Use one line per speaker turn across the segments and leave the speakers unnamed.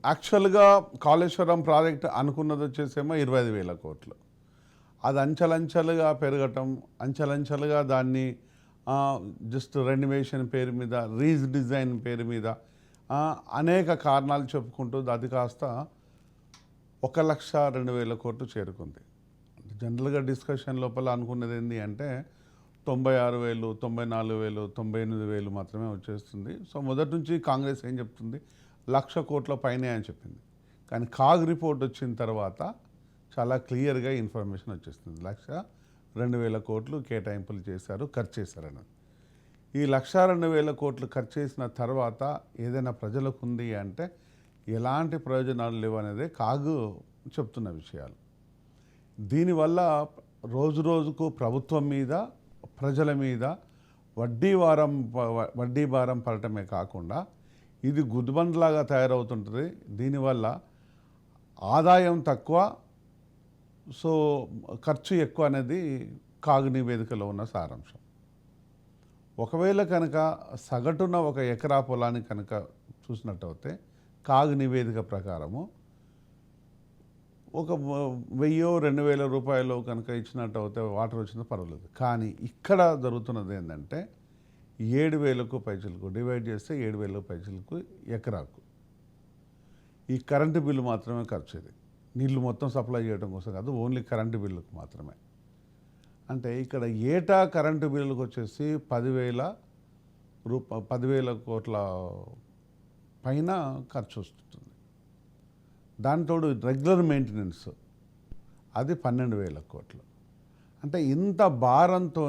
యాక్చువల్గా కాళేశ్వరం ప్రాజెక్ట్ అనుకున్నది వచ్చేసేమో 25,000 కోట్లు. అది అంచెలంచెలుగా పెరగటం, అంచెలంచెలుగా దాన్ని జస్ట్ రెనోవేషన్ పేరు మీద, రీడిజైన్ పేరు మీద అనేక కారణాలు చెప్పుకుంటూ అది కాస్త 1,02,000 కోట్లు చేరుకుంది. జనరల్గా డిస్కషన్ లోపల అనుకున్నది ఏంటి అంటే 96,000, 94,000, 98,000 మాత్రమే వచ్చేస్తుంది. సో మొదటి నుంచి కాంగ్రెస్ ఏం చెప్తుంది, 1,00,000 కోట్ల పైనే అని చెప్పింది. కానీ కాగ్ రిపోర్ట్ వచ్చిన తర్వాత చాలా క్లియర్గా ఇన్ఫర్మేషన్ వచ్చేస్తుంది. 1,02,000 కోట్లు కేటాయింపులు చేశారు, ఖర్చు చేశారన్నది. ఈ 1,02,000 కోట్లు ఖర్చు చేసిన తర్వాత ఏదైనా ప్రజలకు ఉంది అంటే ఎలాంటి ప్రయోజనాలు లేవు అనేది కాగు చెప్తున్న విషయాలు. దీనివల్ల రోజు రోజుకు ప్రభుత్వం మీద, ప్రజల మీద వడ్డీ భారం పడటమే కాకుండా ఇది గుద్బండ్లాగా తయారవుతుంటుంది. దీనివల్ల ఆదాయం తక్కువ, సో ఖర్చు ఎక్కువ అనేది కాగు నివేదికలో ఉన్న సారాంశం. ఒకవేళ కనుక సగటున ఒక ఎకరా పొలాన్ని కనుక చూసినట్టయితే కాగు నివేదిక ప్రకారము ఒక 1,000-2,000 రూపాయలు కనుక ఇచ్చినట్టు అయితే వాటర్ వచ్చినా పర్వాలేదు. కానీ ఇక్కడ జరుగుతున్నది ఏంటంటే 7,000 పైసలకు డివైడ్ చేస్తే 7,000 పైసలకు ఎకరాకు. ఈ కరెంటు బిల్లు మాత్రమే ఖర్చు. ఇది నీళ్లు మొత్తం సప్లై చేయడం కోసం కాదు, ఓన్లీ కరెంటు బిల్లుకు మాత్రమే. అంటే ఇక్కడ ఏటా కరెంటు బిల్లులకు వచ్చేసి 10,000 కోట్ల పైన ఖర్చు వస్తుంది. దాంతోడు రెగ్యులర్ మెయింటెనెన్స్ అది 12,000 కోట్లు. అంటే ఇంత భారంతో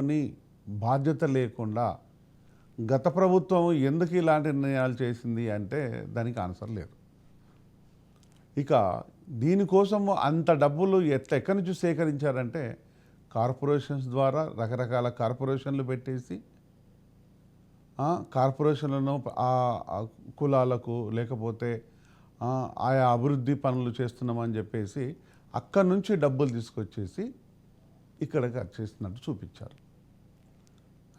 బాధ్యత లేకుండా గత ప్రభుత్వం ఎందుకు ఇలాంటి నిర్ణయాలు చేసింది అంటే దానికి ఆన్సర్ లేదు. ఇక దీనికోసం అంత డబ్బులు ఎక్కడి నుంచి సేకరించారంటే కార్పొరేషన్స్ ద్వారా రకరకాల కార్పొరేషన్లు పెట్టేసి కార్పొరేషన్లను కులాలకు లేకపోతే ఆయా అభివృద్ధి పనులు చేస్తున్నామని చెప్పేసి అక్కడి నుంచి డబ్బులు తీసుకొచ్చేసి ఇక్కడ ఖర్చు చేస్తున్నట్టు చూపించారు.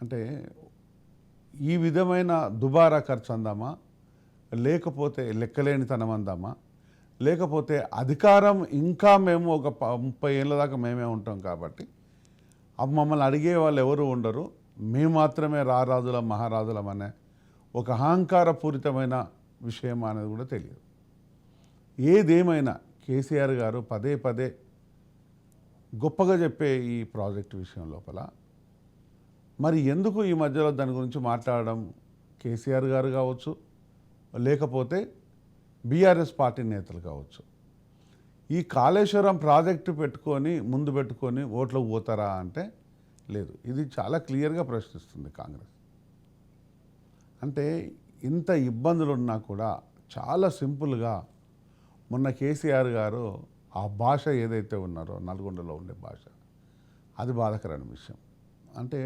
అంటే ఈ విధమైన దుబారా ఖర్చు అందామా, లేకపోతే లెక్కలేనితనం అందామా, లేకపోతే అధికారం ఇంకా మేము ఒక 30 ఏళ్ళ దాకా మేమే ఉంటాం కాబట్టి మమ్మల్ని అడిగే వాళ్ళు ఎవరు ఉండరు, మేము మాత్రమే రారాజులం మహారాజులం అనే ఒక అహంకారపూరితమైన విషయం అనేది కూడా తెలియదు. ఏదేమైనా కేసీఆర్ గారు పదే పదే గొప్పగా చెప్పే ఈ ప్రాజెక్టు విషయం లోపల మరి ఎందుకు ఈ మధ్యలో దాని గురించి మాట్లాడడం, కేసీఆర్ గారు కావచ్చు లేకపోతే బీఆర్ఎస్ పార్టీ నేతలు కావచ్చు, ఈ కాళేశ్వరం ప్రాజెక్టు ముందు పెట్టుకొని ఓట్లకు పోతారా అంటే లేదు. ఇది చాలా క్లియర్గా ప్రశ్నిస్తుంది కాంగ్రెస్. అంటే ఇంత ఇబ్బందులు ఉన్నా కూడా చాలా సింపుల్గా మొన్న కేసీఆర్ గారు ఆ భాష ఏదైతే ఉన్నారో నల్గొండలో ఉండే భాష, అది బాధాకరమైన విషయం. అంటే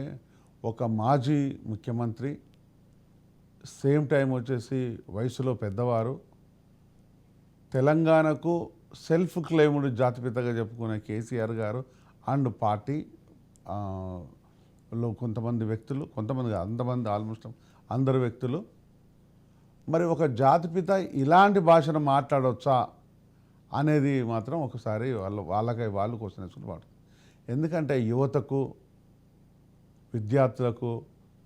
ఒక మాజీ ముఖ్యమంత్రి, సేమ్ టైం వచ్చేసి వయసులో పెద్దవారు, తెలంగాణకు సెల్ఫ్ క్లెయిమ్డ్ జాతిపితగా చెప్పుకునే కేసీఆర్ గారు అండ్ పార్టీలో కొంతమంది వ్యక్తులు, అంతమంది ఆల్మోస్ట్ అందరు వ్యక్తులు మరి ఒక జాతిపిత ఇలాంటి భాషను మాట్లాడవచ్చా అనేది మాత్రం ఒకసారి వాళ్ళు క్వశ్చన్ వేసుకుని వాడు. ఎందుకంటే యువతకు, విద్యార్థులకు,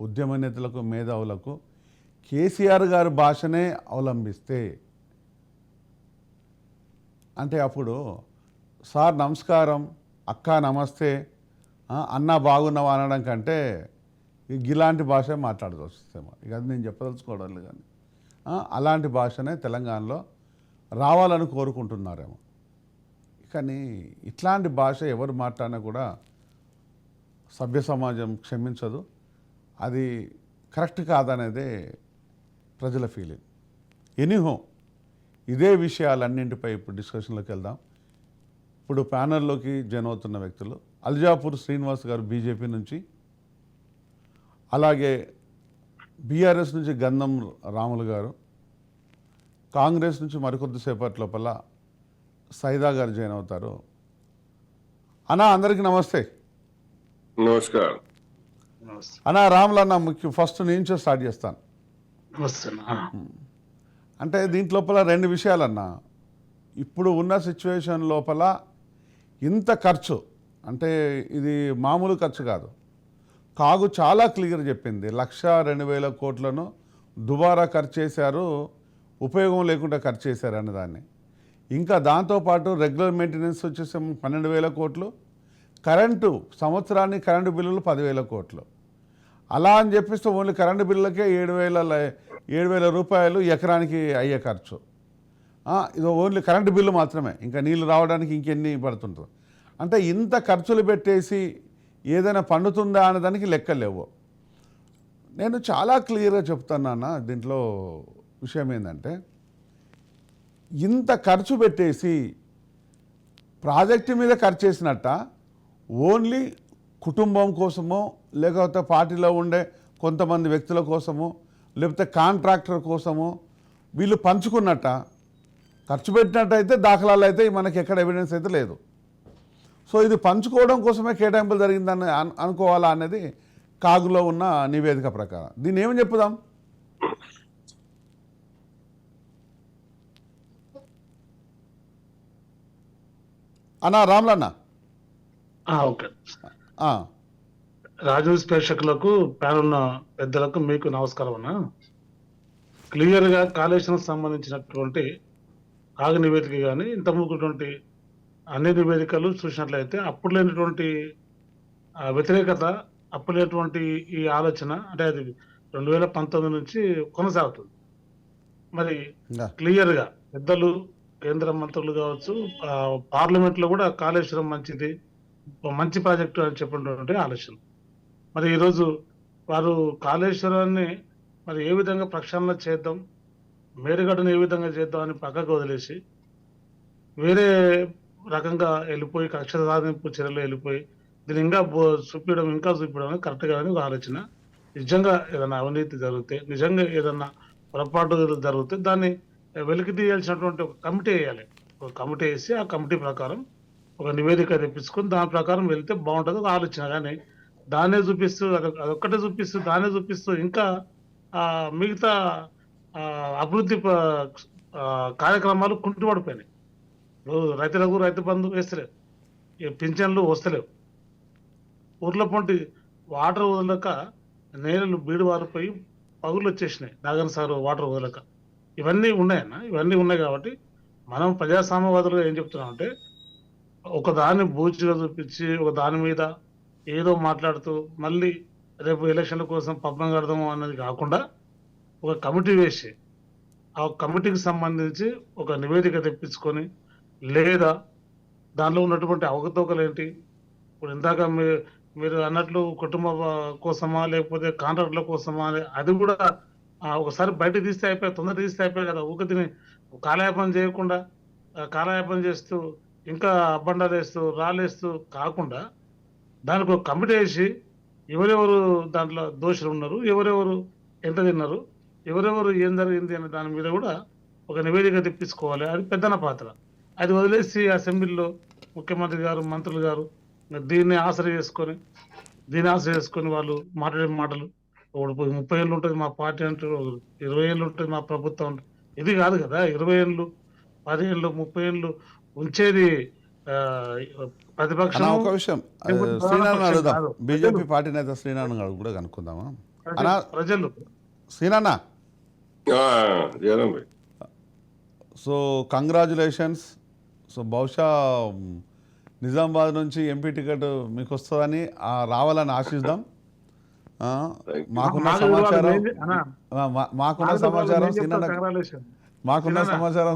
ఉద్యమ నేతలకు, మేధావులకు కేసీఆర్ గారి భాషనే అవలంబిస్తే అంటే అప్పుడు సార్ నమస్కారం, అక్క నమస్తే, అన్న బాగున్నావా అనడం కంటే ఇలాంటి భాష మాట్లాడాల్సి వస్తేమో. ఇక అది నేను చెప్పదలుచుకోవడం లేదు. కానీ అలాంటి భాషనే తెలంగాణలో రావాలని కోరుకుంటున్నారేమో. కానీ ఇట్లాంటి భాష ఎవరు మాట్లాడినా కూడా సభ్య సమాజం క్షమించదు. అది కరెక్ట్ కాదనేదే ప్రజల ఫీలింగ్. ఎనీహో ఇదే విషయాలన్నింటిపై ఇప్పుడు డిస్కషన్లోకి వెళ్దాం. ఇప్పుడు ప్యానల్లోకి జాయిన్ అవుతున్న వ్యక్తులు అల్జాపూర్ శ్రీనివాస్ గారు బీజేపీ నుంచి, అలాగే బీఆర్ఎస్ నుంచి గంధం రాములు గారు, కాంగ్రెస్ నుంచి మరికొద్దిసేపటి లోపల సైదా గారు జాయిన్ అవుతారు. అన్నా అందరికీ నమస్తే.
నమస్కారం
అన్నా రాములు అన్న ముఖ్యం, ఫస్ట్ నేను స్టార్ట్ చేస్తాను. అంటే దీంట్లోపల రెండు విషయాలన్నా. ఇప్పుడు ఉన్న సిచ్యువేషన్ లోపల ఇంత ఖర్చు అంటే ఇది మామూలు ఖర్చు కాదు. కాగు చాలా క్లియర్ చెప్పింది. 1,02,000 కోట్లను దుబారా ఖర్చు చేశారు, ఉపయోగం లేకుండా ఖర్చు చేశారు అన్నదాన్ని. ఇంకా దాంతోపాటు రెగ్యులర్ మెయింటెనెన్స్ వచ్చేసి 12,000 కోట్లు, కరెంటు సంవత్సరానికి కరెంటు బిల్లులు 10,000 కోట్లు. అలా అని చెప్పేస్తే ఓన్లీ కరెంటు బిల్లులకే 7,000 రూపాయలు ఎకరానికి అయ్యే ఖర్చు. ఇది ఓన్లీ కరెంటు బిల్లు మాత్రమే, ఇంకా నీళ్ళు రావడానికి ఇంకెన్ని పడుతుంటుంది. అంటే ఇంత ఖర్చులు పెట్టేసి ఏదైనా పండుతుందా అనే దానికి లెక్కలు లేవు. నేను చాలా క్లియర్గా చెప్తున్నాను. దీంట్లో విషయం ఏంటంటే ఇంత ఖర్చు పెట్టేసి ప్రాజెక్టు మీద ఖర్చు చేసినట్ట ఓన్లీ కుటుంబం కోసమో లేకపోతే పార్టీలో ఉండే కొంతమంది వ్యక్తుల కోసమో లేకపోతే కాంట్రాక్టర్ కోసమో వీళ్ళు పంచుకున్నట్ట ఖర్చు పెట్టినట్టయితే దాఖలాలు అయితే మనకి ఎక్కడ ఎవిడెన్స్ అయితే లేదు. సో ఇది పంచుకోవడం కోసమే కేటాయింపులు జరిగిందని అనుకోవాలా అనేది కాగులో ఉన్న నివేదిక ప్రకారం. దీన్ని ఏమని చెప్పుదాం? అన్నా రామ్లన్న.
ఓకే. రాజు ప్రేక్షకులకు ప్యానల్ పెద్దలకు మీకు నమస్కారం అన్న. క్లియర్గా కాళేశ్వరం సంబంధించినటువంటి కాగు నివేదిక కానీ ఇంతకుముందుటువంటి అన్ని నివేదికలు చూసినట్లయితే అప్పుడు లేనటువంటి వ్యతిరేకత, అప్పుడు లేనటువంటి ఈ ఆలోచన అంటే అది 2019 నుంచి కొనసాగుతుంది. మరి క్లియర్గా పెద్దలు, కేంద్ర మంత్రులు కావచ్చు, పార్లమెంట్లో కూడా కాళేశ్వరం మంచిది, మంచి ప్రాజెక్టు అని చెప్పినటువంటి ఆలోచన. మరి ఈరోజు వారు కాళేశ్వరాన్ని మరి ఏ విధంగా ప్రక్షాళన చేద్దాం, మేరుగడ్డను ఏ విధంగా చేద్దాం అని పక్కకు వదిలేసి వేరే రకంగా వెళ్ళిపోయి కక్ష సాధింపు చర్యలు వెళ్ళిపోయి దీన్ని ఇంకా చూపించడం అనేది కరెక్ట్గా అని ఒక ఆలోచన. నిజంగా ఏదైనా అవినీతి జరిగితే, నిజంగా ఏదన్నా పొరపాటు జరిగితే దాన్ని వెలికి తీయాల్సినటువంటి ఒక కమిటీ వేయాలి. ఒక కమిటీ వేసి ఆ కమిటీ ప్రకారం ఒక నివేదిక తెప్పించుకొని దాని ప్రకారం వెళ్తే బాగుంటుంది ఒక ఆలోచన. కానీ దాన్నే చూపిస్తూ అదొక్కటే చూపిస్తూ ఇంకా మిగతా అభివృద్ధి కార్యక్రమాలు కుంటుపడిపోయినాయి. రైతులకు రైతు బంధు వేస్తలేవు, పింఛన్లు వస్తలేవు, ఊర్ల పొంటి వాటర్ వదలక నేలలు బీడు వారిపోయి పగులు వచ్చేసినాయి, నాగన్ సార్ వాటర్ వదలక. ఇవన్నీ ఉన్నాయన్న. ఇవన్నీ ఉన్నాయి కాబట్టి మనం ప్రజాస్వామ్యవాదులుగా ఏం చెప్తున్నామంటే ఒక దాన్ని బూచిగా చూపించి ఒక దాని మీద ఏదో మాట్లాడుతూ మళ్ళీ రేపు ఎలక్షన్ల కోసం పబ్బం కడదాము అన్నది కాకుండా ఒక కమిటీ వేసి ఆ కమిటీకి సంబంధించి ఒక నివేదిక తెప్పించుకొని, లేదా దానిలో ఉన్నటువంటి అవకతవకలు ఏంటి, ఇప్పుడు ఇందాక మీరు అన్నట్లు కుటుంబ కోసమా లేకపోతే కాంట్రాక్టుల కోసమా అది కూడా ఒకసారి బయటకు తీస్తే అయిపోయి, తొందర తీస్తే అయిపోయి కదా. ఊకతిని కాలయాపన చేయకుండా కాలయాపన చేస్తూ ఇంకా అబ్బండాలు వేస్తూ రాలేస్తూ కాకుండా దానికి ఒక కమిటీ వేసి ఎవరెవరు దాంట్లో దోషులు ఉన్నారు, ఎవరెవరు ఎంత తిన్నారు, ఎవరెవరు ఏం జరిగింది అనే దాని మీద కూడా ఒక నివేదిక తెప్పించుకోవాలి. అది పెద్దన పాత్ర. అది వదిలేసి అసెంబ్లీలో ముఖ్యమంత్రి గారు, మంత్రులు గారు దీన్ని ఆశ్రయ చేసుకొని వాళ్ళు మాట్లాడే మాటలు 30 ఏళ్ళు ఉంటుంది మా పార్టీ అంటారు, 20 ఏళ్ళు ఉంటుంది మా ప్రభుత్వం అంటారు. ఇది కాదు కదా. 20 ఏళ్ళు, 10 ఏళ్ళు, 30 ఏళ్ళు ఉంచేది ప్రతిపక్షం.
ఒక విషయం శ్రీనారాయణ అడుగుదాం, బీజేపీ పార్టీ నేత శ్రీనారాయణ గారు కూడా కనుక్కుందామా?
ప్రజలు
శ్రీనారాయణ, సో కంగ్రాచులేషన్స్. సో బహుశా నిజామాబాద్ నుంచి ఎంపీ టికెట్ మీకు వస్తుందని రావాలని ఆశిద్దాం. మాకున్న సమాచారం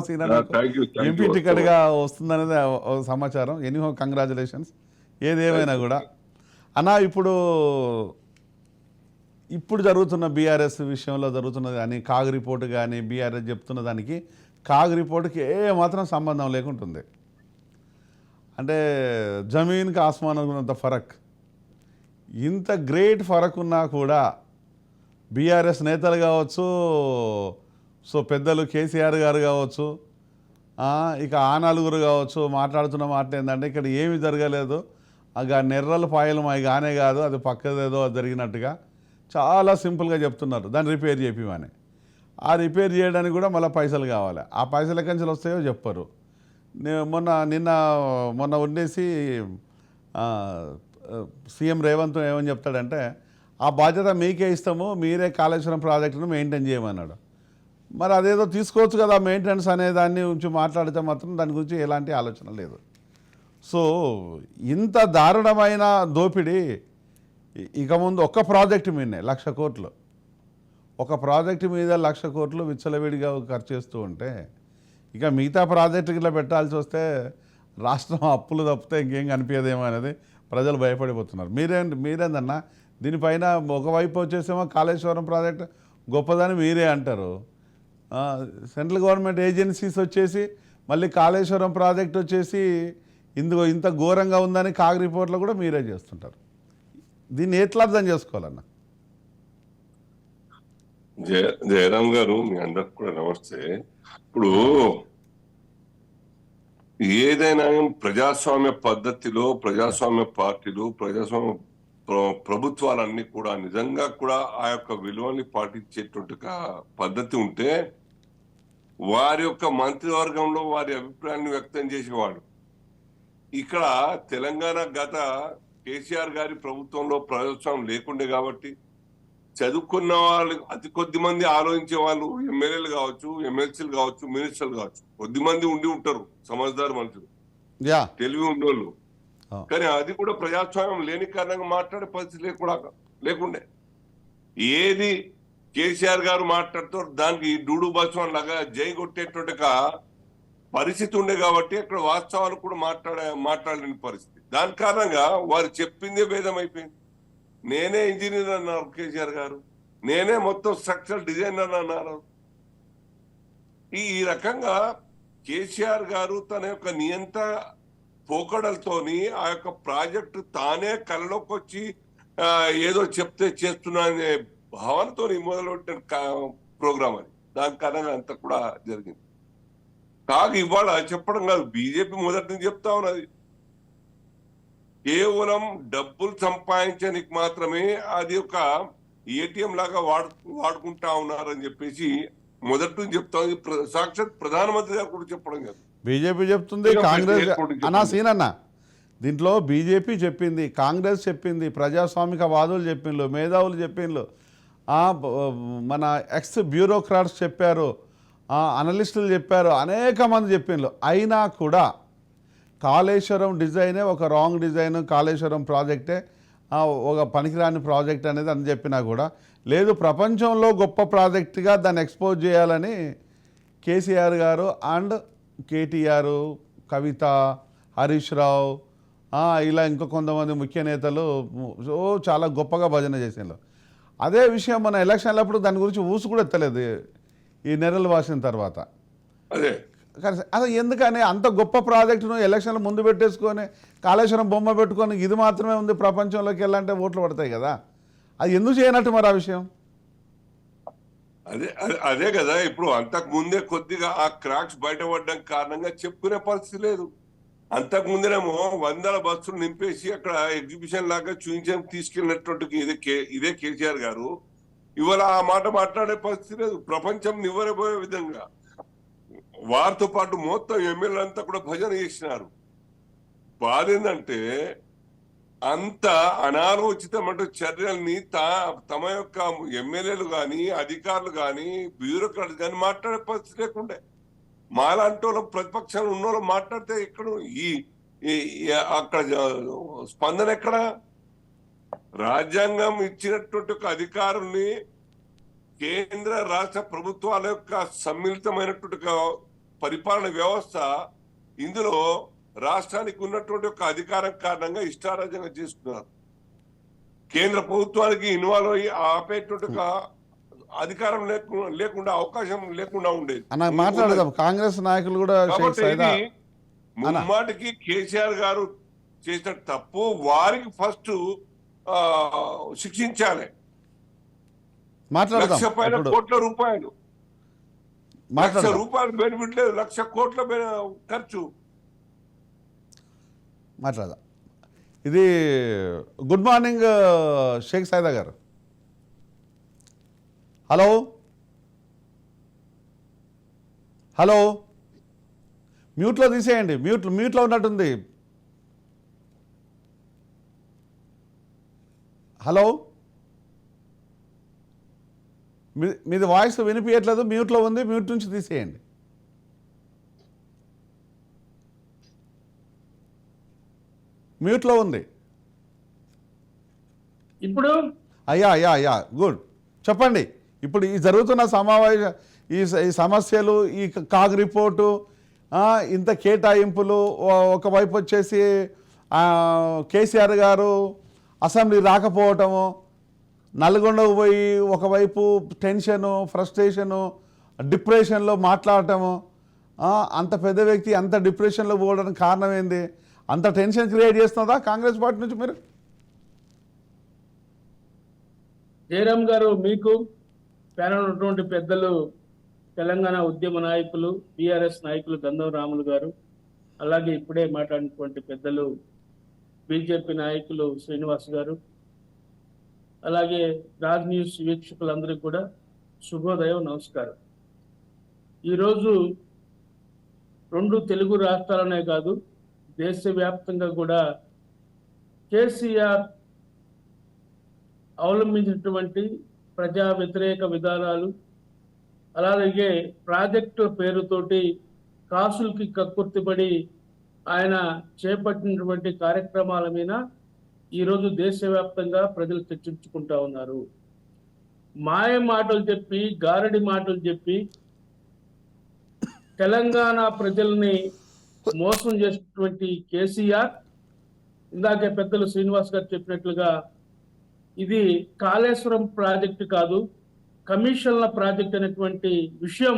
సీనన్న ఎంపీ టికెట్గా వస్తుందనేది సమాచారం. Anyhow congratulations. ఏదేమైనా కూడా అన్నా ఇప్పుడు జరుగుతున్న బీఆర్ఎస్ విషయంలో జరుగుతున్నది కానీ కాగ్ రిపోర్టు కానీ బీఆర్ఎస్ చెప్తున్న దానికి కాగ్ రిపోర్టుకి మాత్రం సంబంధం లేకుంటుంది. అంటే జమీన్కి ఆస్మాన్ ఉన్నంత ఫరక్. ఇంత గ్రేట్ ఫరక్ ఉన్నా కూడా బీఆర్ఎస్ నేతలు కావచ్చు, సో పెద్దలు కేసీఆర్ గారు కావచ్చు, ఇక ఆ నలుగురు కావచ్చు మాట్లాడుతున్న మాట ఏంటంటే ఇక్కడ ఏమి జరగలేదు, నెర్రల పాయలు అవి కానే కాదు, అది పక్కదేదో జరిగినట్టుగా చాలా సింపుల్గా చెప్తున్నారు. దాన్ని రిపేర్ చేపిమని. ఆ రిపేర్ చేయడానికి కూడా మళ్ళీ పైసలు కావాలి. ఆ పైసలు ఎక్కడి నుంచి వస్తాయో చెప్పరు. మొన్న ఉండేసి ఆ, సీఎం రేవంత్ ఏమని చెప్తాడంటే, ఆ బాధ్యత మీకే ఇస్తాము, మీరే కాళేశ్వరం ప్రాజెక్టును మెయింటైన్ చేయమన్నాడు. మరి అదేదో తీసుకోవచ్చు కదా, మెయింటెనెన్స్ అనే దాన్ని గురించి మాట్లాడితే మాత్రం దాని గురించి ఎలాంటి ఆలోచన లేదు. సో ఇంత దారుణమైన దోపిడీ ఇక ముందు ఒక్క ప్రాజెక్టు మీదనే 1,00,000 కోట్లు, ఒక ప్రాజెక్టు మీద 1,00,000 కోట్లు విచ్చలవిడిగా ఖర్చు చేస్తూ ఉంటే ఇక మిగతా ప్రాజెక్టుకి ఇట్లా పెట్టాల్సి వస్తే రాష్ట్రం అప్పులు తప్పితే ఇంకేం కనిపించదేమో అనేది ప్రజలు భయపడిపోతున్నారు. మీరేందన్నా దీనిపైన ఒకవైపు వచ్చేసేమో కాళేశ్వరం ప్రాజెక్టు గొప్పదని మీరే అంటారు, సెంట్రల్ గవర్నమెంట్ ఏజెన్సీస్ వచ్చేసి మళ్ళీ కాళేశ్వరం ప్రాజెక్ట్ వచ్చేసి ఇంత ఘోరంగా ఉందని కాగ్ రిపోర్ట్లో కూడా మీరే చేస్తుంటారు. దీన్ని ఎట్లా అర్థం చేసుకోవాలన్నా?
జయరామ్ గారు, మీ అందరికి కూడా నమస్తే. ఇప్పుడు ఏదైనా ప్రజాస్వామ్య పద్ధతిలో ప్రజాస్వామ్య పార్టీలు, ప్రజాస్వామ్య ప్రభుత్వాలన్నీ కూడా నిజంగా కూడా ఆ యొక్క విలువల్ని పాటించేటువంటి పద్ధతి ఉంటే వారి యొక్క మంత్రివర్గంలో వారి అభిప్రాయాన్ని వ్యక్తం చేసేవాడు. ఇక్కడ తెలంగాణ గత కేసీఆర్ గారి ప్రభుత్వంలో ప్రజాస్వామ్యం లేకుండే కాబట్టి చదువుకున్న వాళ్ళు అతి కొద్ది మంది ఆలోచించే వాళ్ళు ఎమ్మెల్యేలు కావచ్చు, ఎమ్మెల్సీలు కావచ్చు, మినిస్టర్లు కావచ్చు, కొద్ది మంది ఉండి ఉంటారు సమజ్దారు మనుషులు, తెలివి ఉండేవాళ్ళు. కానీ అది కూడా ప్రజాస్వామ్యం లేని కారణంగా మాట్లాడే పరిస్థితి లేకుండే. ఏది కేసీఆర్ గారు మాట్లాడుతారు దానికి డూడు బస్వాన్ లాగా జై కొట్టేటువంటి పరిస్థితి ఉండే కాబట్టి అక్కడ వాస్తవాలు కూడా మాట్లాడలేని పరిస్థితి. దాని కారణంగా వారు చెప్పిందే వేదం అయిపోయింది. నేనే ఇంజనీర్ అన్నారు కేసీఆర్ గారు, నేనే మొత్తం స్ట్రక్చరల్ డిజైనర్ అన్నారు. ఈ రకంగా కేసీఆర్ గారు తన యొక్క నియంత పోకడలతోని ఆ యొక్క ప్రాజెక్టు తానే కళ్ళలోకి వచ్చి ఏదో చెప్తే చేస్తున్నా అనే భావనతో మొదలుపెట్టిన ప్రోగ్రామ్ అది. దాని కారణంగా అంతా కూడా జరిగింది. కాగా ఇవాళ చెప్పడం కాదు, బీజేపీ మొదటి నుంచి చెప్తా ఉన్నది కేవలం డబ్బులు సంపాదించడానికి మాత్రమే అది ఒక ఏటీఎం లాగా వాడుకుంటా ఉన్నారని చెప్పేసి మొదటి నుంచి చెప్తా ఉంది. సాక్షాత్ ప్రధానమంత్రి గారు కూడా చెప్పడం కాదు,
బీజేపీ చెప్తుంది, కాంగ్రెస్ సీనన్న దీంట్లో బీజేపీ చెప్పింది, కాంగ్రెస్ చెప్పింది, ప్రజాస్వామిక వాదులు చెప్పిండ్రు, మేధావులు చెప్పిండ్రు, మన ఎక్స్ బ్యూరోక్రాట్స్ చెప్పారు, అనలిస్టులు చెప్పారు, అనేక మంది చెప్పిండ్రు. అయినా కూడా కాళేశ్వరం డిజైనే ఒక రాంగ్ డిజైన్, కాళేశ్వరం ప్రాజెక్టే ఒక పనికిరాని ప్రాజెక్ట్ అనేది అని చెప్పినా కూడా లేదు, ప్రపంచంలో గొప్ప ప్రాజెక్టుగా దాన్ని ఎక్స్పోజ్ చేయాలని కేసీఆర్ గారు అండ్ కేటీఆర్, కవిత, హరీష్ రావు, ఇలా ఇంకా కొంతమంది ముఖ్య నేతలు చాలా గొప్పగా భజన చేసిండ్రు. అదే విషయం మన ఎలక్షన్లప్పుడు దాని గురించి ఊసు కూడా ఎత్తలేదు ఈ నెలలు వాసిన తర్వాత. అదే ఎందుకని అంత గొప్ప ప్రాజెక్టును ఎలక్షన్లు ముందు పెట్టేసుకొని కాళేశ్వరం బొమ్మ పెట్టుకొని ఇది మాత్రమే ఉంది ప్రపంచంలోకి వెళ్ళాలంటే ఓట్లు పడతాయి కదా, అది ఎందుకు చేయనట్టు మరి ఆ విషయం?
అదే కదా, ఇప్పుడు అంతకు ముందే కొద్దిగా ఆ క్రాక్స్ బయటపడడం కారణంగా చెప్పుకునే పరిస్థితి లేదు. అంతకు ముందేనేమో 100 బస్సులు నింపేసి అక్కడ ఎగ్జిబిషన్ లాగా చూపించడానికి తీసుకెళ్ళినటువంటి ఇదే కేసీఆర్ గారు ఇవాళ ఆ మాట మాట్లాడే పరిస్థితి లేదు. ప్రపంచం నివ్వరబోయే విధంగా వారితో పాటు మొత్తం ఎమ్మెల్యేలంతా కూడా భజన చేసినారు. బాధ ఏంటంటే అంత అనాలోచితమైన చర్యల్ని తమ యొక్క ఎమ్మెల్యేలు కానీ, అధికారులు కానీ, బ్యూరోక్రాట్స్ కానీ మాట్లాడే పరిస్థితి లేకుండే. మాలాంటి వాళ్ళు ప్రతిపక్షాలు ఉన్న వాళ్ళు మాట్లాడితే ఎక్కడ అక్కడ స్పందన ఎక్కడ? రాజ్యాంగం ఇచ్చినటువంటి ఒక అధికారుల్ని కేంద్ర రాష్ట్ర ప్రభుత్వాల యొక్క సమ్మిళితమైనటువంటి పరిపాలన వ్యవస్థ ఇందులో రాష్ట్రానికి ఉన్నటువంటి ఒక అధికారం కారణంగా ఇష్టారాజ్యంగా చేసుకున్నారు. కేంద్ర ప్రభుత్వానికి ఇన్వాల్వ్ అయ్యి ఆపేటువంటి ఒక అధికారం లేకుండా అవకాశం లేకుండా ఉండేది.
మాట్లాడదాం కాంగ్రెస్ నాయకులు కూడా.
ముమ్మాటికి కేసీఆర్ గారు చేసిన తప్పు వారికి ఫస్ట్ శిక్షించాలి. 1,00,000 కోట్ల రూపాయలు, 1,00,000 రూపాయలు బెనిఫిట్ లేదు, 1,00,000 కోట్ల ఖర్చు.
మాట్లాడదాం. ఇది గుడ్ మార్నింగ్ షేక్ సైదా గారు. హలో హలో, మ్యూట్లో తీసేయండి, మ్యూట్లో ఉన్నట్టుంది. హలో, మీది వాయిస్ వినిపించట్లేదు, మ్యూట్లో ఉంది, మ్యూట్ నుంచి తీసేయండి. మ్యూట్లో ఉంది.
ఇప్పుడు
అయ్యా గుడ్, చెప్పండి. ఇప్పుడు ఈ జరుగుతున్న ఈ సమస్యలు, ఈ కాగ్ రిపోర్టు, ఇంత కేటాయింపులు, ఒకవైపు వచ్చేసి కేసీఆర్ గారు అసెంబ్లీ రాకపోవటము, నల్గొండకు పోయి ఒకవైపు టెన్షను, ఫ్రస్ట్రేషను, డిప్రెషన్లో మాట్లాడటము, అంత పెద్ద వ్యక్తి అంత డిప్రెషన్లో పోవడానికి కారణం ఏంది? అంత టెన్షన్ క్రియేట్ చేస్తుందా కాంగ్రెస్ పార్టీ నుంచి మీరు?
జయరామ్ గారు, మీకు ప్యానల్ ఉన్నటువంటి పెద్దలు, తెలంగాణ ఉద్యమ నాయకులు, బీఆర్ఎస్ నాయకులు గంధం రాములు గారు, అలాగే ఇప్పుడే మాట్లాడినటువంటి పెద్దలు బీజేపీ నాయకులు శ్రీనివాస్ గారు, అలాగే రాజ్ న్యూస్ వీక్షకులందరికీ కూడా శుభోదయం, నమస్కారం. ఈరోజు 2 తెలుగు రాష్ట్రాలనే కాదు, దేశవ్యాప్తంగా కూడా కేసీఆర్ అవలంబించినటువంటి ప్రజా వ్యతిరేక విధానాలు, అలాగే ప్రాజెక్టుల పేరుతోటి కాసులకి కక్కుర్తిపడి ఆయన చేపట్టినటువంటి కార్యక్రమాల మీద ఈరోజు దేశవ్యాప్తంగా ప్రజలు చర్చించుకుంటా ఉన్నారు. మాయ మాటలు చెప్పి, గారడి మాటలు చెప్పి తెలంగాణ ప్రజల్ని మోసం చేసినటువంటి కేసీఆర్, ఇందాకే పెద్దలు శ్రీనివాస్ గారు చెప్పినట్లుగా ఇది కాళేశ్వరం ప్రాజెక్టు కాదు, కమిషన్ల ప్రాజెక్ట్ అనేటువంటి విషయం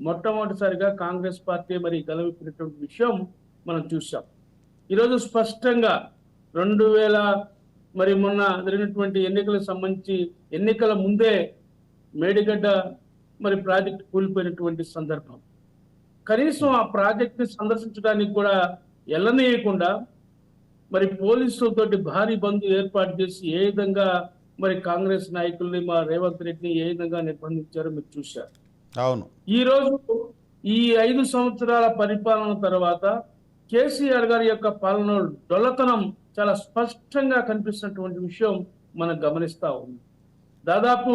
మొట్టమొదటిసారిగా కాంగ్రెస్ పార్టీ మరి గలవిప్పినటువంటి విషయం మనం చూసాం. ఈరోజు స్పష్టంగా 2000 మొన్న జరిగినటువంటి ఎన్నికలకు సంబంధించి ఎన్నికల ముందే మేడిగడ్డ ప్రాజెక్ట్ కూలిపోయినటువంటి సందర్భం, కనీసం ఆ ప్రాజెక్ట్ ని సందర్శించడానికి కూడా వెళ్ళనీయకుండా పోలీసులతోటి భారీ బంద్ ఏర్పాటు చేసి ఏ విధంగా కాంగ్రెస్ నాయకుల్ని, మా రేవంత్ రెడ్డిని ఏ విధంగా నిర్బంధించారో మీరు చూశారు.
అవును.
ఈ రోజు ఈ 5 సంవత్సరాల పరిపాలన తర్వాత కేసీఆర్ గారి యొక్క పాలన డొల్లతనం చాలా స్పష్టంగా కనిపిస్తున్నటువంటి విషయం మనం గమనిస్తా ఉంది. దాదాపు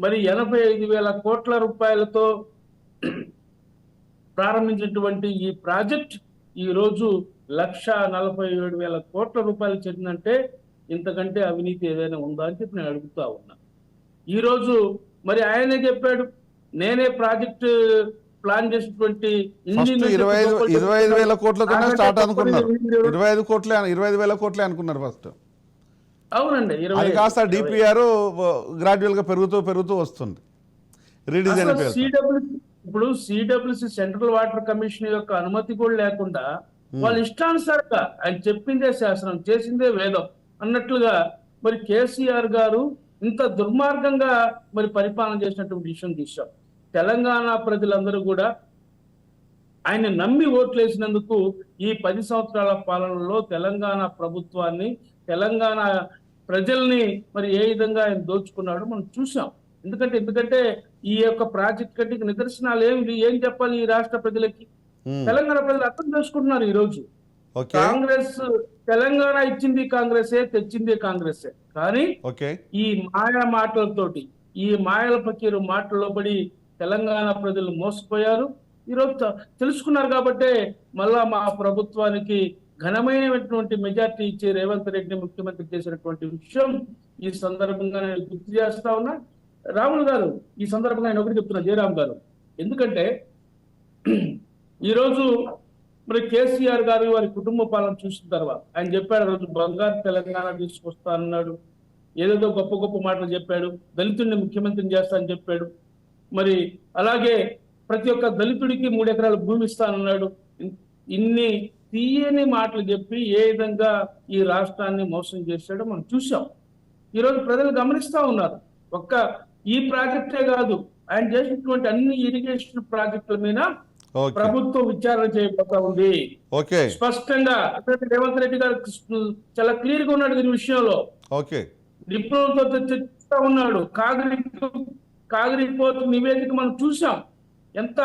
85,000 కోట్ల రూపాయలతో ప్రారంభించినటువంటి ఈ ప్రాజెక్ట్ ఈ రోజు 1,47,000 కోట్ల రూపాయలు చెందిందంటే ఇంతకంటే అవినీతి ఏదైనా ఉందా అని చెప్పి నేను అడుగుతా ఉన్నా. ఈ రోజు ఆయనే చెప్పాడు, నేనే ప్రాజెక్ట్ ప్లాన్ చేసినటువంటి
25,000 కోట్లతోనే స్టార్ట్ అనుకున్నారు. 25,000 కోట్లే అనుకున్నారు ఫస్ట్.
అవునండి,
అది కాస్త డిపిఆర్ గ్రాడ్యువల్ గా పెరుగుతూ వస్తుంది. రీడిజైన్
ఇప్పుడు సిడబ్ల్యూసి సెంట్రల్ వాటర్ కమిషన్ యొక్క అనుమతి కూడా లేకుండా వాళ్ళు ఇష్టానుసారంగా ఆయన చెప్పిందే శాసనం, చేసిందే వేదం అన్నట్లుగా కేసీఆర్ గారు ఇంత దుర్మార్గంగా పరిపాలన చేసినటువంటి విషయం చూశాం. తెలంగాణ ప్రజలందరూ కూడా ఆయన నమ్మి ఓట్లేసినందుకు ఈ 10 సంవత్సరాల పాలనలో తెలంగాణ ప్రభుత్వాన్ని, తెలంగాణ ప్రజల్ని ఏ విధంగా ఆయన దోచుకున్నాడో మనం చూసాం. ఎందుకంటే ఈ యొక్క ప్రాజెక్ట్ కంటే నిదర్శనాలు ఏం చెప్పాలి ఈ రాష్ట్ర ప్రజలకి? తెలంగాణ ప్రజలు అర్థం చేసుకుంటున్నారు. ఈ రోజు కాంగ్రెస్, తెలంగాణ ఇచ్చింది కాంగ్రెసే, తెచ్చింది కాంగ్రెసే, కానీ ఈ మాయా మాటలతోటి, ఈ మాయల పకీరు మాటల్లో పడి తెలంగాణ ప్రజలు మోసపోయారు. ఈరోజు తెలుసుకున్నారు కాబట్టే మళ్ళా మా ప్రభుత్వానికి ఘనమైనటువంటి మెజార్టీ ఇచ్చి రేవంత్ రెడ్డిని ముఖ్యమంత్రి చేసినటువంటి విషయం ఈ సందర్భంగా నేను గుర్తు చేస్తా ఉన్నా. రాములు గారు, ఈ సందర్భంగా ఆయన ఒకటి చెప్తున్నా, జయరామ్ గారు, ఎందుకంటే ఈరోజు కేసీఆర్ గారు వారి కుటుంబ పాలన చూసిన తర్వాత ఆయన చెప్పాడు, రోజు బంగారు తెలంగాణ తీసుకొస్తా అన్నాడు, ఏదేదో గొప్ప గొప్ప మాటలు చెప్పాడు, దళితుడిని ముఖ్యమంత్రిని చేస్తా అని చెప్పాడు, అలాగే ప్రతి ఒక్క దళితుడికి 3 ఎకరాల భూమి ఇస్తానన్నాడు. ఇన్ని తీయని మాటలు చెప్పి ఏ విధంగా ఈ రాష్ట్రాన్ని మోసం చేశాడో మనం చూసాం. ఈరోజు ప్రజలు గమనిస్తా ఉన్నారు. ఒక్క ఈ ప్రాజెక్టే కాదు, ఆయన చేసినటువంటి అన్ని ఇరిగేషన్ ప్రాజెక్టుల మీద ప్రభుత్వం విచారణ చేయబోతా ఉంది. స్పష్టంగా రేవంత్ రెడ్డి గారు చాలా క్లియర్ గా ఉన్నాడు దీని విషయంలో. నిపుణులతో చర్చిస్తా ఉన్నాడు. కాగ్ రిపోర్ట్ నివేదిక మనం చూసాం, ఎంత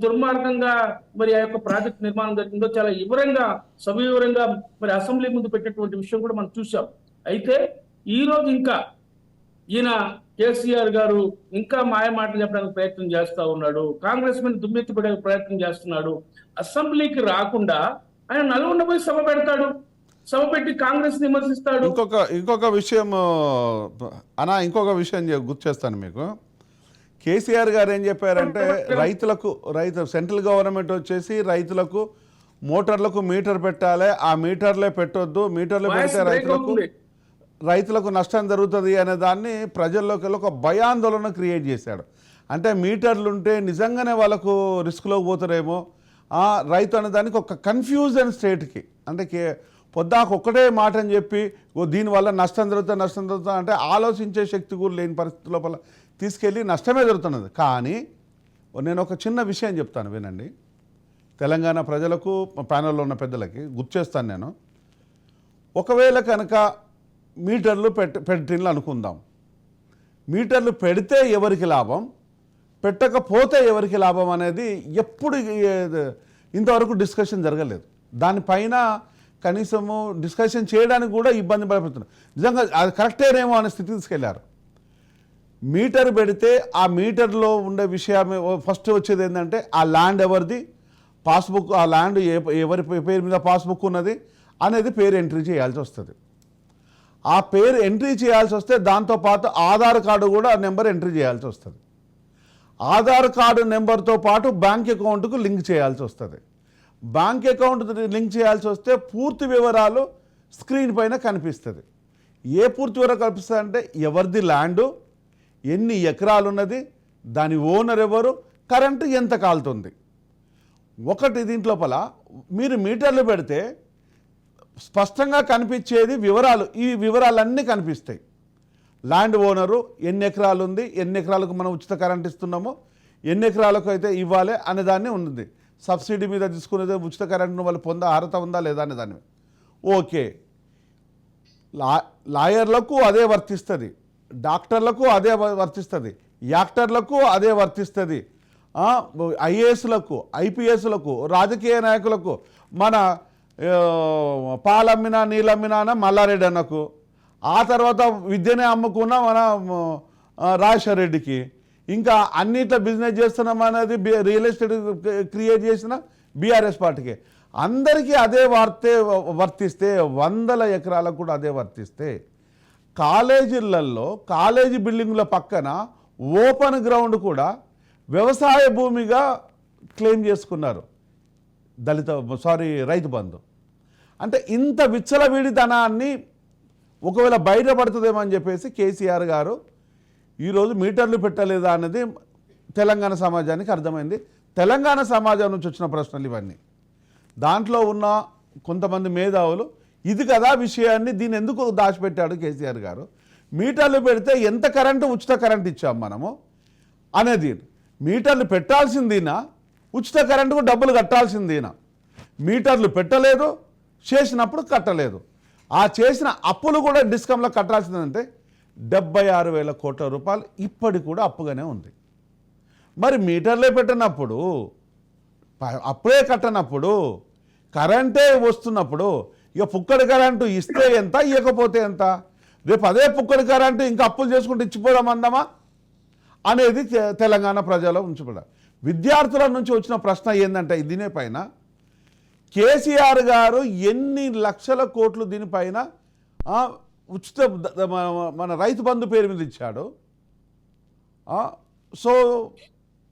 దుర్మార్గంగా మరి ఆ యొక్క ప్రాజెక్ట్ నిర్మాణం జరిగిందో చాలా సవివరంగా మరి అసెంబ్లీ ముందు పెట్టినటువంటి విషయం కూడా మనం చూసాం. అయితే ఈ రోజు ఇంకా ఈయన కేసీఆర్ గారు ఇంకా మాయ మాటలు చెప్పడానికి ప్రయత్నం చేస్తా ఉన్నాడు, కాంగ్రెస్ మీద దుమ్మెత్తి పడే ప్రయత్నం చేస్తున్నాడు. అసెంబ్లీకి రాకుండా ఆయన నల్గొండ పోయి సభ పెడతాడు, సభ పెట్టి కాంగ్రెస్ విమర్శిస్తాడు.
ఇంకొక విషయం ఇంకొక విషయం గుర్తు చేస్తాను మీకు. కేసీఆర్ గారు ఏం చెప్పారంటే రైతు సెంట్రల్ గవర్నమెంట్ వచ్చేసి రైతులకు మోటార్లకు మీటర్ పెట్టాలి, ఆ మీటర్లే పెట్టొద్దు, మీటర్లు పెడితే రైతులకు నష్టం జరుగుతుంది అనే దాన్ని ప్రజల్లోకి ఒక భయాందోళన క్రియేట్ చేశాడు. అంటే మీటర్లు ఉంటే నిజంగానే వాళ్ళకు రిస్క్లోకి పోతారేమో, రైతు అనే దానికి ఒక కన్ఫ్యూజన్ స్టేట్కి, అంటే పొద్దాకు ఒక్కటే మాట అని చెప్పి దీనివల్ల నష్టం జరుగుతుంది అంటే ఆలోచించే శక్తి కూడా లేని పరిస్థితి లోపల తీసుకెళ్ళి నష్టమే జరుగుతున్నది. కానీ నేను ఒక చిన్న విషయం చెప్తాను వినండి. తెలంగాణ ప్రజలకు, ప్యానెల్లో ఉన్న పెద్దలకి గుర్తు చేస్తాను నేను. ఒకవేళ కనుక మీటర్లు పెట్టినట్లు అనుకుందాం, మీటర్లు పెడితే ఎవరికి లాభం, పెట్టకపోతే ఎవరికి లాభం అనేది ఎప్పుడు ఇంతవరకు డిస్కషన్ జరగలేదు. దానిపైన కనీసము డిస్కషన్ చేయడానికి కూడా ఇబ్బంది పడుతున్నారు. నిజంగా అది కరెక్టేనేమో అనే స్థితి తీసుకెళ్లారు. మీటర్ పెడితే ఆ మీటర్లో ఉండే విషయం ఫస్ట్ వచ్చేది ఏంటంటే ఆ ల్యాండ్ ఎవరిది, పాస్బుక్, ఆ ల్యాండ్ ఎవరి పేరు మీద పాస్బుక్ ఉన్నది అనేది పేరు ఎంట్రీ చేయాల్సి వస్తుంది. ఆ పేరు ఎంట్రీ చేయాల్సి వస్తే దాంతోపాటు ఆధార్ కార్డు కూడా నెంబర్ ఎంట్రీ చేయాల్సి వస్తుంది. ఆధార్ కార్డు నెంబర్తో పాటు బ్యాంక్ అకౌంట్కు లింక్ చేయాల్సి వస్తుంది. బ్యాంక్ అకౌంట్ లింక్ చేయాల్సి వస్తే పూర్తి వివరాలు స్క్రీన్ పైన కనిపిస్తుంది. ఏ పూర్తి వివరాలు కనిపిస్తుంది అంటే ఎవరిది ల్యాండు, ఎన్ని ఎకరాలు ఉన్నది, దాని ఓనర్ ఎవరు, కరెంటు ఎంత కాలుతుంది. ఒకటి దీంట్లోపల మీరు మీటర్లు పెడితే స్పష్టంగా కనిపించేది వివరాలు. ఈ వివరాలన్నీ కనిపిస్తాయి. ల్యాండ్ ఓనరు ఎన్ని ఎకరాలు ఉంది, ఎన్ని ఎకరాలకు మనం ఉచిత కరెంట్ ఇస్తున్నామో, ఎన్ని ఎకరాలకు అయితే ఇవ్వాలి అనే దాన్ని ఉంది. సబ్సిడీ మీద తీసుకునేది ఉచిత కరెంట్ను వాళ్ళు అర్హత ఉందా లేదా అనే దాన్ని. ఓకే, లాయర్లకు అదే వర్తిస్తుంది, డాక్టర్లకు అదే వర్తిస్తుంది, యాక్టర్లకు అదే వర్తిస్తుంది, ఐఏఎస్లకు, ఐపీఎస్లకు, రాజకీయ నాయకులకు, మన పాలమ్మినా నీలమ్మినా మల్లారెడ్డి అన్నకు, ఆ తర్వాత విద్యనే అమ్ముకున్న మన రాజశేఖర రెడ్డికి, ఇంకా అన్నిట్లో బిజినెస్ చేస్తున్నాం అనేది రియల్ ఎస్టేట్ క్రియేట్ చేసిన బీఆర్ఎస్ పార్టీకి, అందరికీ అదే వర్తిస్తే 100 ఎకరాలకు కూడా అదే వర్తిస్తే, కాలేజీలలో కాలేజీ బిల్డింగ్ల పక్కన ఓపెన్ గ్రౌండ్ కూడా వ్యవసాయ భూమిగా క్లెయిమ్ చేసుకున్నారు రైతు బంధు. అంటే ఇంత విచ్చలవిడితనాన్ని ఒకవేళ బయటపడుతుందేమో అని చెప్పేసి కేసీఆర్ గారు ఈరోజు మీటర్లు పెట్టలేదా అన్నది తెలంగాణ సమాజానికి అర్థమైంది. తెలంగాణ సమాజం నుంచి వచ్చిన ప్రశ్నలు ఇవన్నీ. దాంట్లో ఉన్న కొంతమంది మేధావులు ఇది కదా విషయాన్ని, దీన్ని ఎందుకు దాచిపెట్టాడు కేసీఆర్ గారు, మీటర్లు పెడితే ఎంత కరెంటు ఉచిత కరెంట్ ఇచ్చాం మనము అనేది, మీటర్లు పెట్టాల్సిందినా ఉచిత కరెంటుకు డబ్బులు కట్టాల్సిందినా, మీటర్లు పెట్టలేదు, చేసినప్పుడు కట్టలేదు, ఆ చేసిన అప్పులు కూడా డిస్కంలో కట్టాల్సిందంటే 76,000 కోట్ల రూపాయలు ఇప్పటికి కూడా అప్పుగానే ఉంది. మరి మీటర్లే పెట్టినప్పుడు, అప్పుడే కట్టనప్పుడు, కరెంటే వస్తున్నప్పుడు ఇక పుక్కడి కరెంటు ఇస్తే ఎంత, ఇవ్వకపోతే ఎంత, రేపు అదే పుక్కడి కరెంటు ఇంకా అప్పులు చేసుకుంటూ ఇచ్చిపోదామందామా అనేది తెలంగాణ ప్రజల్లో ఉంచబడాలి. విద్యార్థుల నుంచి వచ్చిన ప్రశ్న ఏంటంటే దీనిపైన కేసీఆర్ గారు ఎన్ని లక్షల కోట్లు దీనిపైన ఉచిత మన రైతు బంధు పేరు మీద ఇచ్చాడు. సో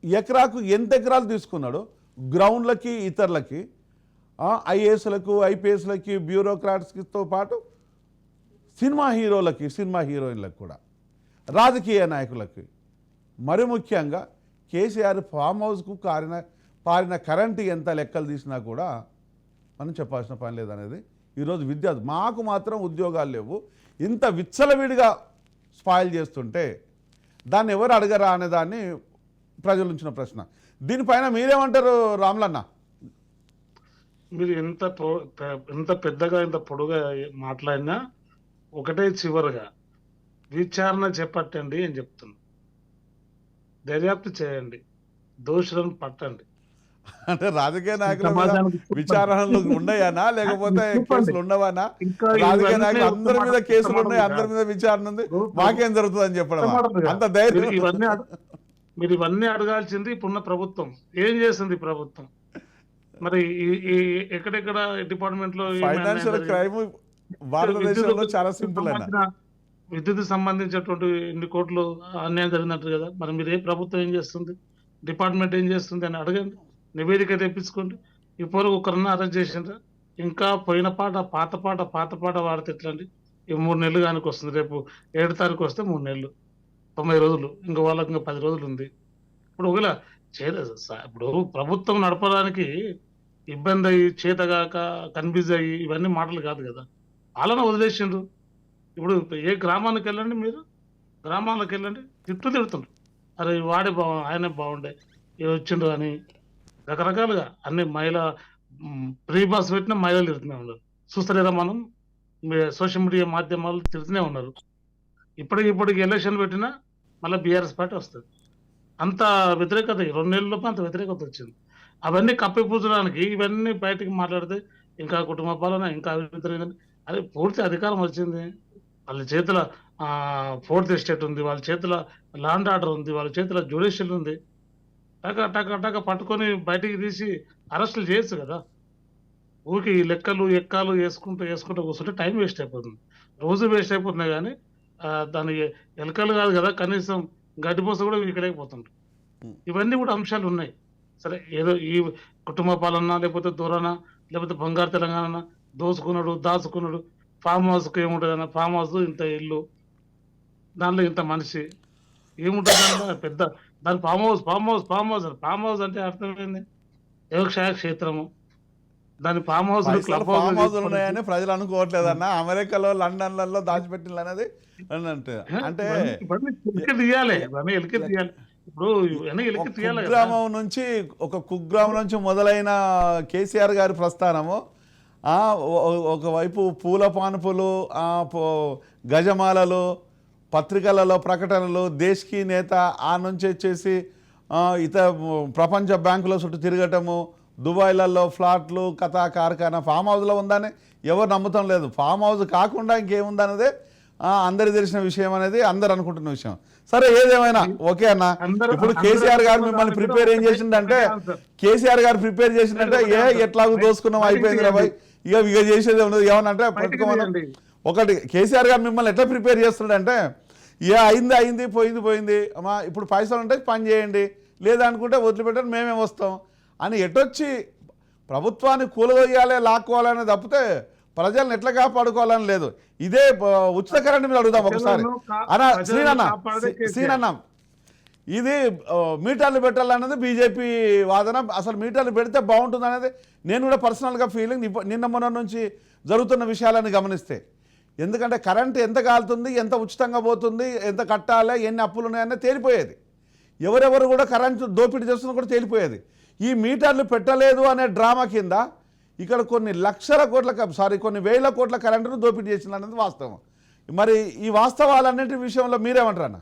ఎకరాకు ఎంత ఎకరాలు తీసుకున్నాడు, గ్రౌండ్లకి, ఇతరులకి, ఐఏఎస్లకు, ఐపీఎస్లకి, బ్యూరోక్రాట్స్తో పాటు సినిమా హీరోలకి, సినిమా హీరోయిన్లకు కూడా, రాజకీయ నాయకులకి, మరి ముఖ్యంగా కేసీఆర్ ఫామ్ హౌస్కు పారిన కరెంటు ఎంత లెక్కలు తీసినా కూడా మనం చెప్పాల్సిన పని లేదనేది ఈరోజు విద్యార్థి. మాకు మాత్రం ఉద్యోగాలు లేవు, ఇంత విచ్చలవిడిగా స్పాయిల్ చేస్తుంటే దాన్ని ఎవరు అడగరా అనే దాన్ని ప్రజలు ఉంచిన ప్రశ్న. దీనిపైన మీరేమంటారు రాములన్న?
మీరు ఎంత పెద్దగా ఇంత పొడుగా మాట్లాడినా ఒకటే చివరిగా విచారణ చేపట్టండి అని చెప్తున్నా. దర్యాప్తు చేయండి. దోషులను పట్టండి.
అంటే రాజకీయ నాయకుల మీద
సమాజానికి చూపండి.
విచారణలు ఉన్నాయనా లేకపోతే
చూపండి.
కేసులు ఉండవనా?
ఇంకా
రాజకీయ
ఇవన్నీ
నాయకులు అందరి మీద
ఉత్తమాట
కేసులు ఉన్నాయి,
కాదు.
అందరి మీద విచారణ ఉంది,
ఇప్పుడు
మాకేం జరుగుతుంది అని చెప్పడం
ఉత్తమాటలు కాదు.
అంత ధైర్యం.
మీరు ఇవన్నీ అడగాల్సింది ఇప్పుడున్న ప్రభుత్వం. ఏం చేస్తుంది ఈ ప్రభుత్వం? మరి ఈ ఎక్కడెక్కడ డిపార్ట్మెంట్ లో
ఫైనాన్షియల్ క్రైమ్ భారతదేశంలో చాలా సింపుల్ అన్న.
విద్యుత్ సంబంధించినటువంటి ఇన్ని కోట్లు అన్యాయం జరిగినట్టు కదా. మరి మీరు ఏ ప్రభుత్వం ఏం చేస్తుంది, డిపార్ట్మెంట్ ఏం చేస్తుంది అని అడగండి, నివేదిక తెప్పించుకోండి. ఇప్పుడు ఒకరన్నా అరెస్ట్ చేసిండ్రా? ఇంకా పోయిన పాట పాత పాట వాడితే ఎట్లండి? ఈ 3 నెలలు కానికి వస్తుంది. రేపు 7 తారీఖు వస్తే 3 నెలలు, 90 రోజులు. ఇంకా వాళ్ళకి ఇంకా 10 రోజులు ఉంది. ఇప్పుడు ఒకవేళ ఇప్పుడు ప్రభుత్వం నడపడానికి ఇబ్బంది అయ్యి, చేతగాక, కన్ఫ్యూజ్ అయ్యి ఇవన్నీ మాటలు కాదు కదా. పాలన వదిలేసిండ్రు. ఇప్పుడు ఏ గ్రామానికి వెళ్ళండి, మీరు గ్రామాలకు వెళ్ళండి, తిడుతుండ్రు. అరే వాడే ఆయనే బాగుండే, ఏ వచ్చిండ్రు అని రకరకాలుగా అన్ని ప్రీ బాస్ పెట్టిన మహిళలు తిడుతూనే ఉన్నారు. చూస్తలేదా మనం? సోషల్ మీడియా మాధ్యమాలు తిడుతూనే ఉన్నారు. ఇప్పటికి ఎలక్షన్ పెట్టినా మళ్ళీ బీఆర్ఎస్ పార్టీ వస్తుంది. అంత వ్యతిరేకత 2 నెలలలోపు అంత వ్యతిరేకత వచ్చింది. అవన్నీ కప్పిపుచ్చడానికి ఇవన్నీ బయటికి మాట్లాడితే ఇంకా కుటుంబ పాలన, ఇంకా అభివృద్ధి. అదే పూర్తి అధికారం వచ్చింది వాళ్ళ చేతుల. 4th ఎస్టేట్ ఉంది వాళ్ళ చేతుల, లాండ్ ఆర్డర్ ఉంది వాళ్ళ చేతుల, జ్యుడిషియల్ ఉంది. టక పట్టుకొని బయటికి తీసి అరెస్టులు చేయొచ్చు కదా. ఊరికి ఈ లెక్కలు ఎక్కాలు వేసుకుంటూ కూర్చుంటే టైం వేస్ట్ అయిపోతుంది. రోజు వేస్ట్ అయిపోతున్నాయి కానీ దాని ఎలకలు కాదు కదా, కనీసం గడ్డిపోస కూడా వీకలేకపోతుంటారు. ఇవన్నీ కూడా అంశాలు ఉన్నాయి. సరే, ఏదో ఈ కుటుంబ పాలన, లేకపోతే దూరన, లేకపోతే బంగారు తెలంగాణ, దాచుకున్నాడు. ఫామ్ హౌస్కి ఏముంటుంది? ఫామ్ హౌస్ ఇంత ఇల్లు, దానిలో ఇంత మనిషి ఏముంటుంది? పెద్ద దాని ఫామ్ హౌస్ అంటే అర్థమైంది వ్యవసాయ క్షేత్రము. దాని ఫామ్ హౌస్
ఫామ్ హౌస్ ఉన్నాయని ప్రజలు అనుకోవట్లేదన్న. అమెరికాలో, లండన్లలో దాచిపెట్టిన అనేది అంటే
తీయాలి. ఎలికి తీయాలి. ఇప్పుడు ఎలికి తీయాలి.
కుగ్రామం నుంచి, ఒక కుగ్రామం నుంచి మొదలైన కేసీఆర్ గారి ప్రస్థానము ఒకవైపు పూల పానుపులు, గజమాలలు, పత్రికలలో ప్రకటనలు, దేశ్కి నేత ఆ నుంచి వచ్చేసి ప్రపంచ బ్యాంకుల చుట్టూ తిరగటము, దుబాయ్లలో ఫ్లాట్లు, కథా కార్ఖానా. ఫామ్ హౌస్లో ఉందని ఎవరు నమ్ముతం లేదు. ఫామ్ హౌస్ కాకుండా ఇంకేముందనేదే అందరికి తెలిసిన విషయం అనేది అందరు అనుకుంటున్న విషయం. సరే, ఏదేమైనా ఓకే అన్న. ఇప్పుడు కేసీఆర్ గారు మిమ్మల్ని ప్రిపేర్ ఏం చేసిందంటే, ఎట్లాగో దోసుకున్నాం అయిపోయింది రాబాయ్, ఇక చేసేది ఉండదు ఏమనంటే పట్టుకోమని. ఒకటి కేసీఆర్ గారు మిమ్మల్ని ఎట్లా ప్రిపేర్ చేస్తున్నాడంటే, అయింది పోయింది అమ్మా, ఇప్పుడు పైసలు ఉంటే పని చేయండి, లేదనుకుంటే వదిలిపెట్టండి, మేమే వస్తాం అని ఎటొచ్చి ప్రభుత్వాన్ని కూలగొయ్యాలి, లాక్కోవాలని తప్పితే ప్రజలను ఎట్లా కాపాడుకోవాలని లేదు. ఇదే ఉచిత కరెంట్ మీద అడుగుదాం ఒకసారి శ్రీనన్న. ఇది మీటర్లు పెట్టాలన్నది బీజేపీ వాదన. అసలు మీటర్లు పెడితే బాగుంటుంది అనేది నేను కూడా పర్సనల్గా ఫీలింగ్. నిన్న మొన్న నుంచి జరుగుతున్న విషయాలను గమనిస్తే, ఎందుకంటే కరెంట్ ఎంత కాలుతుంది, ఎంత ఉచితంగా పోతుంది, ఎంత కట్టాలి, ఎన్ని అప్పులు ఉన్నాయని తేలిపోయేది. ఎవరెవరు కూడా కరెంటు దోపిడీ చేస్తున్నా కూడా తేలిపోయేది. ఈ మీటర్లు పెట్టలేదు అనే డ్రామా కింద ఇక్కడ కొన్ని వేల కోట్ల కరెంటును దోపిడీ చేసింది అనేది వాస్తవం. మరి ఈ వాస్తవాలన్నింటి విషయంలో మీరేమంటారు అన్న?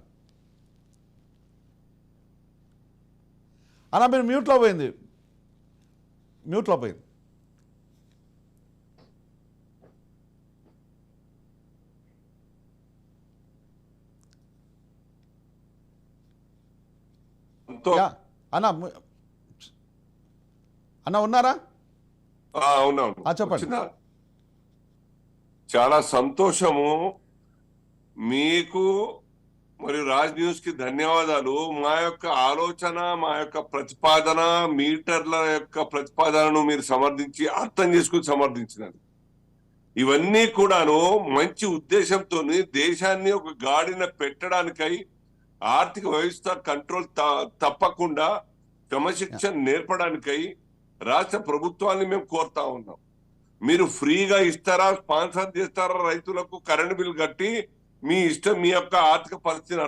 మీరు మ్యూట్లో పోయింది. అన్న ఉన్నారా?
అవునవును,
చెప్పండి.
చాలా సంతోషము. మీకు మరియు రాజ్ న్యూస్ కి ధన్యవాదాలు. మా యొక్క ఆలోచన, మా యొక్క ప్రతిపాదన, మీటర్ల యొక్క ప్రతిపాదనను మీరు సమర్థించి, అర్థం చేసుకుని సమర్థించినారు. ఇవన్నీ కూడాను మంచి ఉద్దేశంతో దేశాన్ని ఒక గాడిన పెట్టడానికై, ఆర్థిక వ్యవస్థ కంట్రోల్ తప్పకుండా క్రమశిక్షణ నేర్పడానికై రాష్ట్ర ప్రభుత్వాన్ని మేము కోరుతా ఉన్నాం. మీరు ఫ్రీగా ఇస్తారా, స్పాన్సర్ చేస్తారా రైతులకు కరెంట్ బిల్ కట్టి, మీ ఇష్టం, మీ యొక్క ఆర్థిక పరిస్థితిని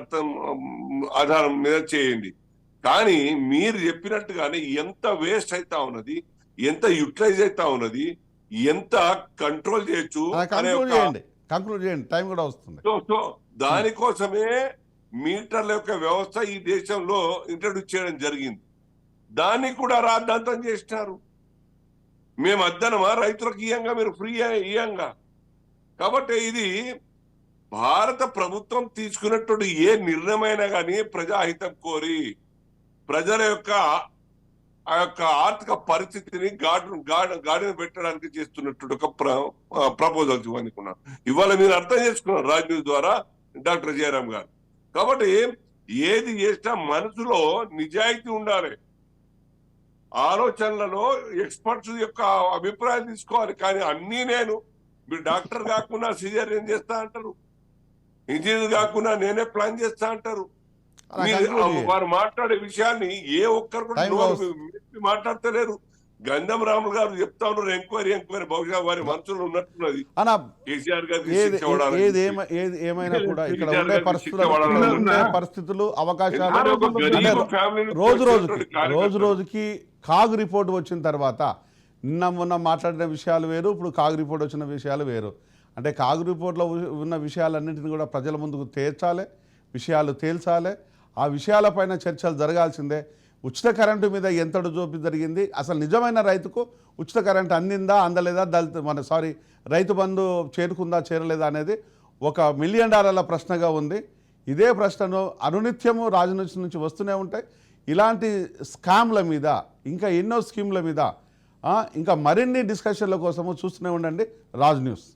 ఆధారం మీద చేయండి. కానీ మీరు చెప్పినట్టుగానే ఎంత వేస్ట్ అవుతా ఉన్నది, ఎంత యూటిలైజ్ అవుతా ఉన్నది, ఎంత కంట్రోల్ చేయొచ్చు
టైం కూడా వస్తుంది.
సో దానికోసమే మీటర్ల యొక్క వ్యవస్థ ఈ దేశంలో ఇంట్రడ్యూస్ చేయడం జరిగింది. దాన్ని కూడా రాద్ధాంతం చేసినారు. మేము అద్దనమా రైతులకు ఇయ్యంగా, మీరు ఫ్రీ ఇయ్యంగా. కాబట్టి ఇది భారత ప్రభుత్వం తీసుకున్నటువంటి ఏ నిర్ణయమైనా కానీ ప్రజాహితం కోరి ప్రజల యొక్క ఆ యొక్క ఆర్థిక పరిస్థితిని గాడిన పెట్టడానికి చేస్తున్నటువంటి ఒక ప్రపోజల్స్ అనుకున్నాను. ఇవాళ మీరు అర్థం చేసుకున్నారు రాజ్ న్యూస్ ద్వారా డాక్టర్ జయరాం గారు. కాబట్టి ఏది చేసినా మనసులో నిజాయితీ ఉండాలి, ఆలోచనలలో ఎక్స్పర్ట్స్ యొక్క అభిప్రాయం తీసుకోవాలి. కానీ అన్నీ మీరు డాక్టర్ కాకుండా సిజేరియన్ చేస్తా అంటారు, ఇంజనీర్ కాకుండా నేనే ప్లాన్ చేస్తా అంటారు. వారు మాట్లాడే విషయాన్ని ఏ ఒక్కరు కూడా మాట్లాడతలేరు. గంధం రాములు గారు చెప్తా ఉన్నారు ఎంక్వైరీ. బహుశా వారి మనసులో ఉన్నట్టున్నది కేసీఆర్ గారు.
ఏమైనా కూడా ఇక్కడ ఉండే పరిస్థితులు అవకాశాలు రోజు రోజుకి కాగ్ రిపోర్ట్ వచ్చిన తర్వాత మొన్న మాట్లాడిన విషయాలు వేరు, ఇప్పుడు కాగ్ రిపోర్ట్ వచ్చిన విషయాలు వేరు. అంటే కాగ్ రిపోర్ట్లో ఉన్న విషయాలన్నింటినీ కూడా ప్రజల ముందుకు విషయాలు తేల్చాలి. ఆ విషయాలపైన చర్చలు జరగాల్సిందే. ఉచిత కరెంటు మీద ఎంత జోపి జరిగింది, అసలు నిజమైన రైతుకు ఉచిత కరెంటు అందిందా అందలేదా, రైతు బంధు చేరుకుందా చేరలేదా అనేది $1 మిలియన్ ప్రశ్నగా ఉంది. ఇదే ప్రశ్నను అనునిత్యము రాజనీతి నుంచి వస్తూనే ఉంటాయి. ఇలాంటి స్కామ్ల మీద ఇంకా ఎన్నో స్కీమ్ల మీద ఇంకా మరిన్ని డిస్కషన్ల కోసము చూస్తూనే ఉండండి రాజ్ న్యూస్.